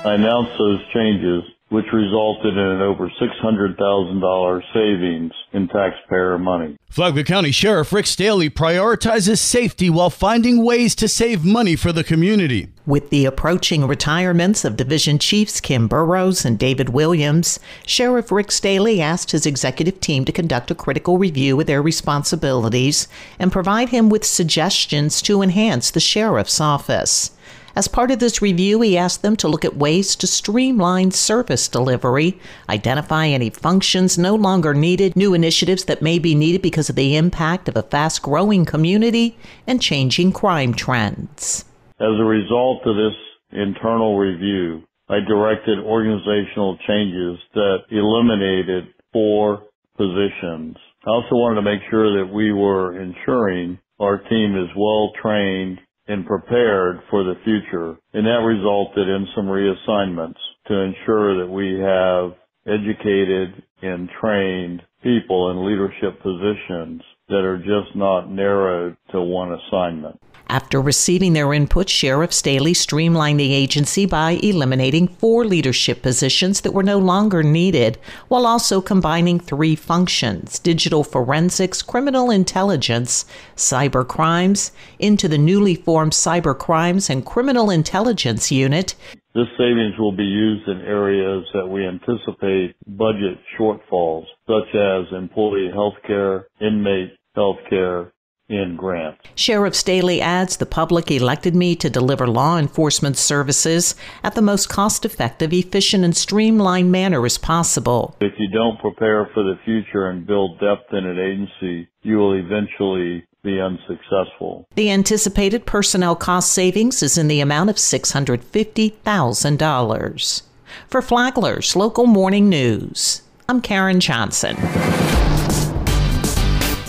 I announced those changes, which resulted in an over $600,000 savings in taxpayer money. Flagler County Sheriff Rick Staley prioritizes safety while finding ways to save money for the community. With the approaching retirements of Division Chiefs Kim Burrows and David Williams, Sheriff Rick Staley asked his executive team to conduct a critical review of their responsibilities and provide him with suggestions to enhance the sheriff's office. As part of this review, he asked them to look at ways to streamline service delivery, identify any functions no longer needed, new initiatives that may be needed because of the impact of a fast-growing community, and changing crime trends. As a result of this internal review, I directed organizational changes that eliminated 4 positions. I also wanted to make sure that we were ensuring our team is well trained and prepared for the future. And that resulted in some reassignments to ensure that we have educated and trained people in leadership positions that are just not narrowed to one assignment. After receiving their input, Sheriff Staley streamlined the agency by eliminating 4 leadership positions that were no longer needed, while also combining 3 functions: digital forensics, criminal intelligence, cyber crimes, into the newly formed Cyber Crimes and Criminal Intelligence Unit. This savings will be used in areas that we anticipate budget shortfalls, such as employee health care, inmate health care, and grants. Sheriff Staley adds, the public elected me to deliver law enforcement services at the most cost-effective, efficient, and streamlined manner as possible. If you don't prepare for the future and build depth in an agency, you will eventually be unsuccessful. The anticipated personnel cost savings is in the amount of $650,000. For Flagler's Local Morning News, I'm Karen Johnson.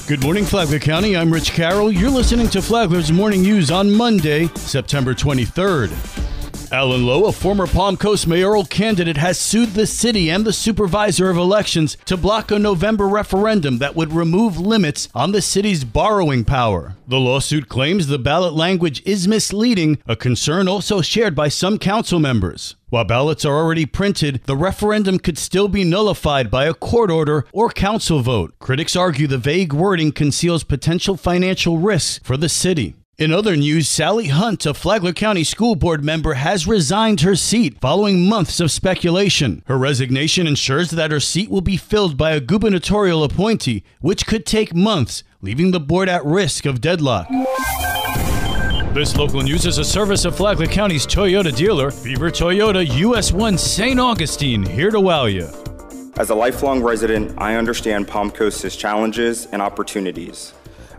Good morning, Flagler County. I'm Rich Carroll. You're listening to Flagler's Morning News on Monday, September 23rd. Alan Lowe, a former Palm Coast mayoral candidate, has sued the city and the supervisor of elections to block a November referendum that would remove limits on the city's borrowing power. The lawsuit claims the ballot language is misleading, a concern also shared by some council members. While ballots are already printed, the referendum could still be nullified by a court order or council vote. Critics argue the vague wording conceals potential financial risks for the city. In other news, Sally Hunt, a Flagler County School Board member, has resigned her seat following months of speculation. Her resignation ensures that her seat will be filled by a gubernatorial appointee, which could take months, leaving the board at risk of deadlock. This local news is a service of Flagler County's Toyota dealer, Beaver Toyota US 1 St. Augustine, here to wow you. As a lifelong resident, I understand Palm Coast's challenges and opportunities.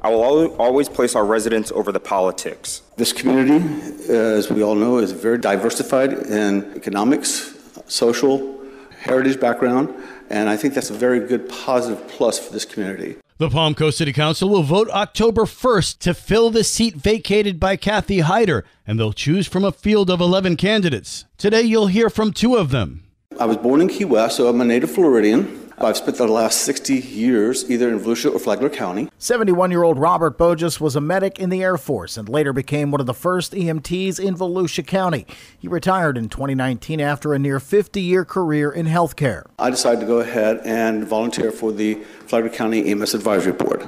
I will always place our residents over the politics. This community, as we all know, is very diversified in economics, social, heritage background, and I think that's a very good positive plus for this community. The Palm Coast City Council will vote October 1st to fill the seat vacated by Kathy Hyder, and they'll choose from a field of 11 candidates. Today, you'll hear from 2 of them. I was born in Key West, so I'm a native Floridian. I've spent the last 60 years either in Volusia or Flagler County. 71-year-old Robert Bogus was a medic in the Air Force and later became one of the first EMTs in Volusia County. He retired in 2019 after a near 50-year career in healthcare. I decided to go ahead and volunteer for the Flagler County EMS Advisory Board.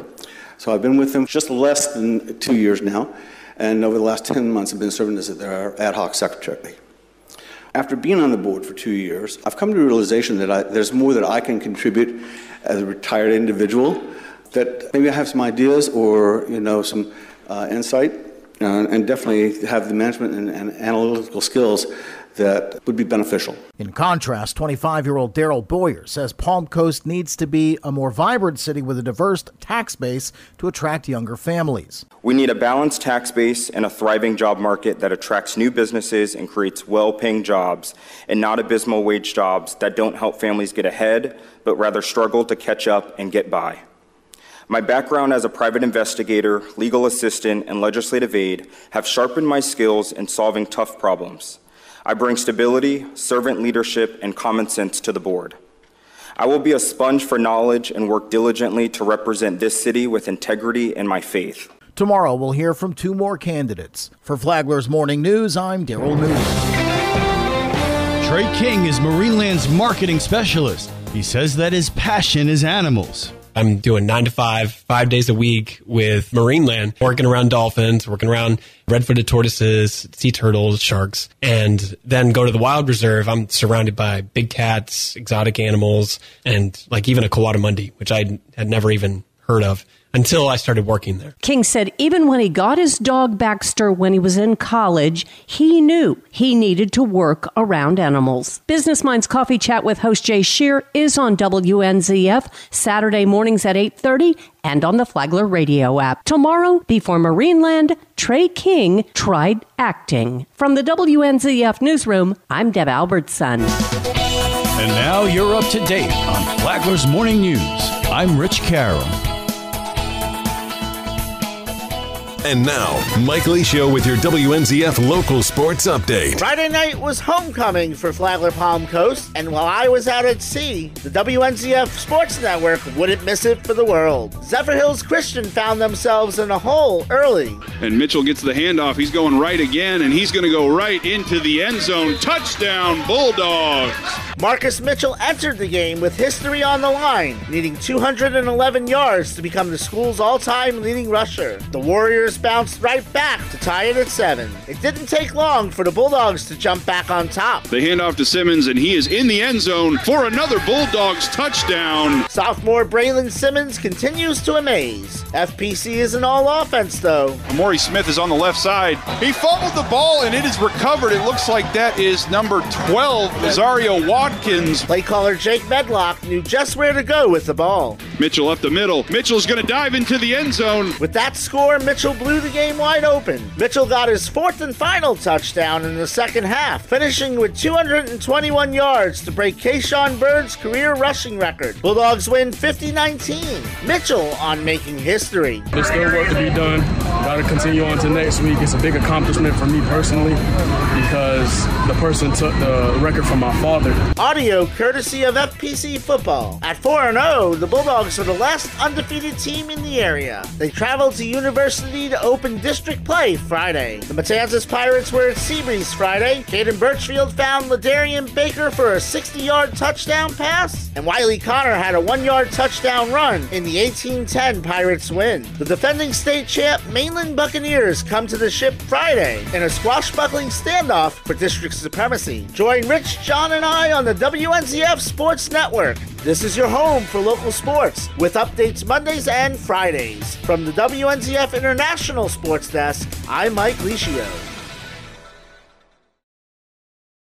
So I've been with them just less than 2 years now, and over the last 10 months I've been serving as their ad hoc secretary. After being on the board for 2 years, I've come to the realization that there's more that I can contribute as a retired individual, that maybe I have some ideas or some insight, and definitely have the management and analytical skills that would be beneficial. In contrast, 25-year-old Daryl Boyer says Palm Coast needs to be a more vibrant city with a diverse tax base to attract younger families. We need a balanced tax base and a thriving job market that attracts new businesses and creates well-paying jobs, and not abysmal wage jobs that don't help families get ahead, but rather struggle to catch up and get by. My background as a private investigator, legal assistant, and legislative aide have sharpened my skills in solving tough problems. I bring stability, servant leadership, and common sense to the board. I will be a sponge for knowledge and work diligently to represent this city with integrity and my faith. Tomorrow, we'll hear from 2 more candidates. For Flagler's Morning News, I'm Daryl Newman. Trey King is Marineland's marketing specialist. He says that his passion is animals. I'm doing 9 to 5, 5 days a week with Marineland, working around dolphins, working around red-footed tortoises, sea turtles, sharks, and then go to the wild reserve. I'm surrounded by big cats, exotic animals, and like even a coatimundi, which I had never even heard of until I started working there. King said even when he got his dog Baxter when he was in college, he knew he needed to work around animals. Business Minds Coffee Chat with host Jay Shear is on WNZF Saturday mornings at 8:30 and on the Flagler radio app. Tomorrow, before Marineland, Trey King tried acting. From the WNZF newsroom, I'm Deb Albertson. And now you're up to date on Flagler's Morning News. I'm Rich Carroll. And now, Mike Licio with your WNZF local sports update. Friday night was homecoming for Flagler Palm Coast, and while I was out at sea, the WNZF Sports Network wouldn't miss it for the world. Zephyr Hills Christian found themselves in a hole early. And Mitchell gets the handoff. He's going right again, and he's going to go right into the end zone. Touchdown, Bulldogs! Marcus Mitchell entered the game with history on the line, needing 211 yards to become the school's all-time leading rusher. The Warriors bounced right back to tie it at 7. It didn't take long for the Bulldogs to jump back on top. The handoff to Simmons, and he is in the end zone for another Bulldogs touchdown. Sophomore Braylon Simmons continues to amaze. FPC isn't all offense, though. Amari Smith is on the left side. He fumbled the ball, and it is recovered. It looks like that is number 12, Nazario Watkins. Play caller Jake Medlock knew just where to go with the ball. Mitchell up the middle. Mitchell's going to dive into the end zone. With that score, Mitchell blew the game wide open. Mitchell got his fourth and final touchdown in the second half, finishing with 221 yards to break Kayshawn Bird's career rushing record. Bulldogs win 50-19. Mitchell on making history. There's still work to be done. Got to continue on to next week. It's a big accomplishment for me personally because the person took the record from my father. Audio courtesy of FPC Football. At 4-0, the Bulldogs are the last undefeated team in the area. They traveled to University to open district play Friday. The Matanzas Pirates were at Seabreeze Friday. Caden Birchfield found Ladarian Baker for a 60-yard touchdown pass, and Wiley Connor had a 1-yard touchdown run in the 18-10 Pirates win. The defending state champ Mainland Buccaneers come to the ship Friday in a squashbuckling standoff for district supremacy. Join Rich, John, and I on the WNZF Sports Network. This is your home for local sports, with updates Mondays and Fridays. From the WNZF International Sports Desk, I'm Mike Licio.